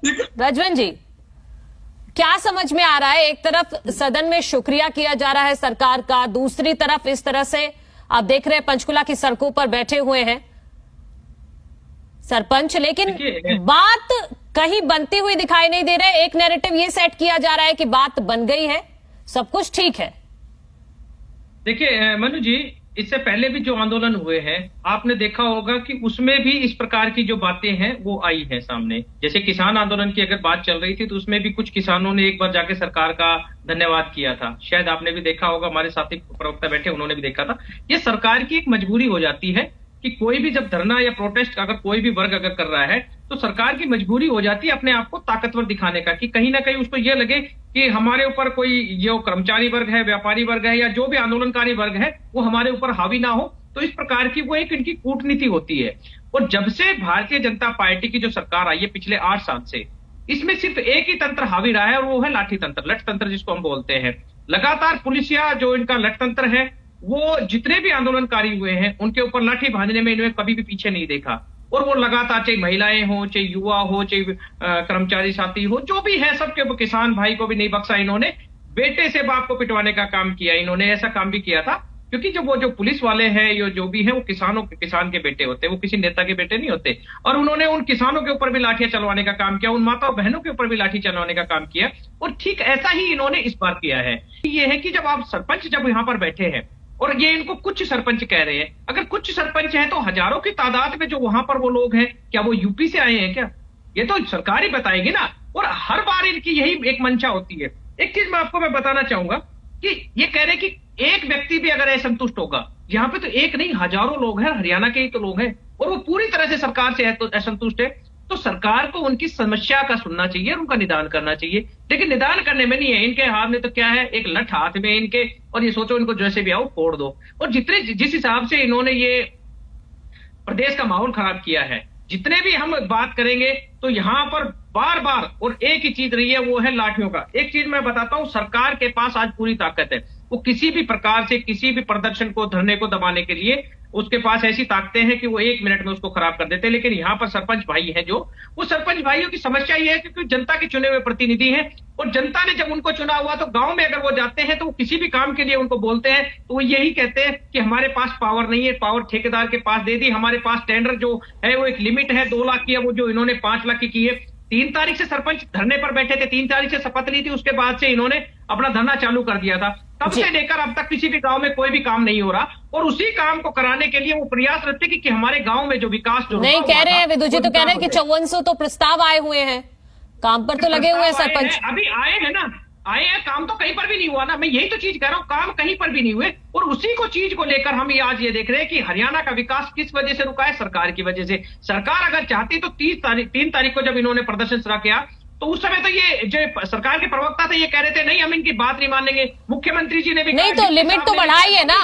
रजवन जी, क्या समझ में आ रहा है? एक तरफ सदन में शुक्रिया किया जा रहा है सरकार का, दूसरी तरफ इस तरह से आप देख रहे हैं पंचकुला की सड़कों पर बैठे हुए हैं सरपंच, लेकिन बात कहीं बनती हुई दिखाई नहीं दे रहा है। एक नैरेटिव ये सेट किया जा रहा है कि बात बन गई है, सब कुछ ठीक है। देखिए मनु जी, इससे पहले भी जो आंदोलन हुए हैं आपने देखा होगा कि उसमें भी इस प्रकार की जो बातें हैं वो आई है सामने। जैसे किसान आंदोलन की अगर बात चल रही थी तो उसमें भी कुछ किसानों ने एक बार जाके सरकार का धन्यवाद किया था। शायद आपने भी देखा होगा, हमारे साथी प्रवक्ता बैठे उन्होंने भी देखा था। ये सरकार की एक मजबूरी हो जाती है कि कोई भी जब धरना या प्रोटेस्ट अगर कोई भी वर्ग अगर कर रहा है तो सरकार की मजबूरी हो जाती है अपने आप को ताकतवर दिखाने का, कि कहीं ना कहीं उसको ये लगे कि हमारे ऊपर कोई जो कर्मचारी वर्ग है, व्यापारी वर्ग है या जो भी आंदोलनकारी वर्ग है वो हमारे ऊपर हावी ना हो। तो इस प्रकार की वो एक इनकी कूटनीति होती है। और जब से भारतीय जनता पार्टी की जो सरकार आई है पिछले 8 साल से, इसमें सिर्फ एक ही तंत्र हावी रहा है और वो है लाठी तंत्र, लठ तंत्र जिसको हम बोलते हैं। लगातार पुलिसिया जो इनका लठ तंत्र है वो जितने भी आंदोलनकारी हुए हैं उनके ऊपर लाठी बांधने में इन्होंने कभी भी पीछे नहीं देखा। और वो लगातार, चाहे महिलाएं हो, चाहे युवा हो, चाहे कर्मचारी साथी हो, जो भी है सबके ऊपर, किसान भाई को भी नहीं बख्शा इन्होंने। बेटे से बाप को पिटवाने का काम किया इन्होंने, ऐसा काम भी किया था। क्योंकि जो पुलिस वाले हैं जो भी है वो किसान के बेटे होते हैं, वो किसी नेता के बेटे नहीं होते। और उन्होंने उन किसानों के ऊपर भी लाठियां चलवाने का काम किया, उन माता बहनों के ऊपर भी लाठी चलवाने का काम किया। और ठीक ऐसा ही इन्होंने इस बार किया है। ये है कि जब आप सरपंच जब यहाँ पर बैठे हैं और ये इनको कुछ सरपंच कह रहे हैं, अगर कुछ सरपंच हैं तो हजारों की तादाद में जो वहां पर वो लोग हैं, क्या वो यूपी से आए हैं क्या? ये तो सरकार ही बताएगी ना। और हर बार इनकी यही एक मंशा होती है। एक चीज मैं बताना चाहूंगा कि ये कह रहे हैं कि एक व्यक्ति भी अगर असंतुष्ट होगा, यहाँ पे तो एक नहीं हजारों लोग हैं, हरियाणा के ही तो लोग हैं, और वो पूरी तरह से सरकार से असंतुष्ट है। तो सरकार को उनकी समस्या का सुनना चाहिए और उनका निदान करना चाहिए। लेकिन निदान करने में नहीं है, इनके हाथ में तो क्या है, एक लठ हाथ में इनके, और ये सोचो इनको जैसे भी आओ फोड़ दो। और जिस हिसाब से इन्होंने ये प्रदेश का माहौल खराब किया है, जितने भी हम बात करेंगे तो यहाँ पर बार बार और एक ही चीज रही है, वो है लाठियों का। एक चीज मैं बताता हूं, सरकार के पास आज पूरी ताकत है। वो किसी भी प्रकार से किसी भी प्रदर्शन को, धरने को दबाने के लिए उसके पास ऐसी ताकतें हैं कि वो 1 मिनट में उसको खराब कर देते हैं। लेकिन यहाँ पर सरपंच भाई है जो, वो सरपंच भाइयों की समस्या ये है क्योंकि जनता के चुने हुए प्रतिनिधि हैं। और जनता ने जब उनको चुना हुआ तो गांव में अगर वो जाते हैं तो वो किसी भी काम के लिए उनको बोलते हैं तो वो यही कहते हैं कि हमारे पास पावर नहीं है, पावर ठेकेदार के पास दे दी, हमारे पास टेंडर जो है वो एक लिमिट है 2 लाख की है, वो जो इन्होंने 5 लाख की है। 3 तारीख से सरपंच धरने पर बैठे थे, 3 तारीख से शपथ ली थी, उसके बाद से इन्होंने अपना धरना चालू कर दिया था। तब से लेकर अब तक किसी भी गांव में कोई भी काम नहीं हो रहा। और उसी काम को कराने के लिए वो प्रयासरत थे कि हमारे गांव में जो विकास जो नहीं कह रहे हैं विदु जी, तो कह रहे हैं कि 5400 तो प्रस्ताव आए हुए हैं, काम पर तो लगे हुए हैं सरपंच। अभी आए हैं ना, आए हैं, काम तो कहीं पर भी नहीं हुआ ना। मैं यही तो चीज कह रहा हूँ, काम कहीं पर भी नहीं हुए। और उसी को चीज को लेकर हम आज ये देख रहे हैं कि हरियाणा का विकास किस वजह से रुका है, सरकार की वजह से। सरकार अगर चाहती तो 3 तारीख को जब इन्होंने प्रदर्शन शुरू किया तो उस समय तो ये जो सरकार के प्रवक्ता थे ये कह रहे थे नहीं हम इनकी बात नहीं मानेंगे। मुख्यमंत्री जी ने भी नहीं, तो लिमिट तो बढ़ाई है ना,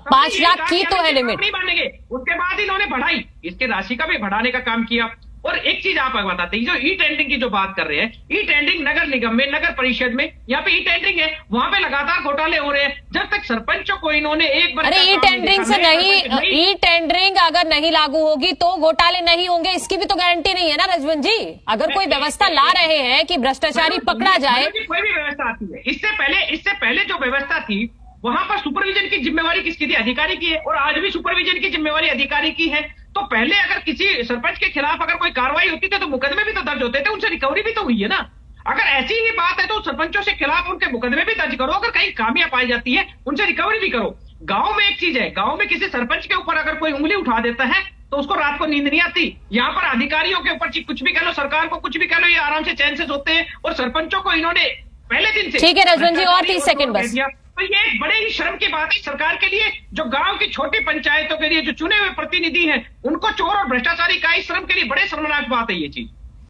5 लाख की तो है लिमिट, नहीं मानेंगे। उसके बाद इन्होंने बढ़ाई, इसके राशि का भी बढ़ाने का काम किया। और एक चीज आप बताते हैं, जो ई टेंडरिंग की जो बात कर रहे हैं, ई टेंडरिंग नगर निगम में, नगर परिषद में, यहाँ पे ई टेंडरिंग है, वहां पे लगातार घोटाले हो रहे हैं। जब तक सरपंचों को इन्होंने एक बार, अरे ई टेंडरिंग से नहीं, ई टेंडरिंग अगर नहीं लागू होगी तो घोटाले नहीं होंगे, इसकी भी तो गारंटी नहीं है ना रजवन जी। अगर कोई व्यवस्था ला रहे हैं कि भ्रष्टाचारी पकड़ा जाए, कोई भी व्यवस्था आती है, इससे पहले जो व्यवस्था थी वहां पर सुपरविजन की जिम्मेवारी किसकी थी, अधिकारी की है। और आज भी सुपरविजन की जिम्मेवारी अधिकारी की है। तो पहले अगर किसी सरपंच के खिलाफ अगर कोई कार्रवाई होती थी तो मुकदमे भी तो दर्ज होते थे, उनसे रिकवरी भी तो हुई है ना। अगर ऐसी ही बात है तो सरपंचों से खिलाफ उनके मुकदमे भी दर्ज करो, अगर कहीं खामियां पाई जाती है उनसे रिकवरी भी करो। गांव में एक चीज है, गांव में किसी सरपंच के ऊपर अगर कोई उंगली उठा देता है तो उसको रात को नींद नहीं आती। यहाँ पर अधिकारियों के ऊपर कुछ भी कह लो, सरकार को कुछ भी कह लो, ये आराम से चैन से सोते हैं। और सरपंचों को इन्होंने पहले दिन से, ठीक है रजवन जी, और 30 सेकंड बस। तो ये एक बड़े ही शर्म की बात है सरकार के लिए, जो गांव की छोटी पंचायतों के लिए जो चुने हुए प्रतिनिधि हैं उनको चोर और भ्रष्टाचारी का, इस शर्म के लिए बड़े शर्मनाक बात है ये चीज।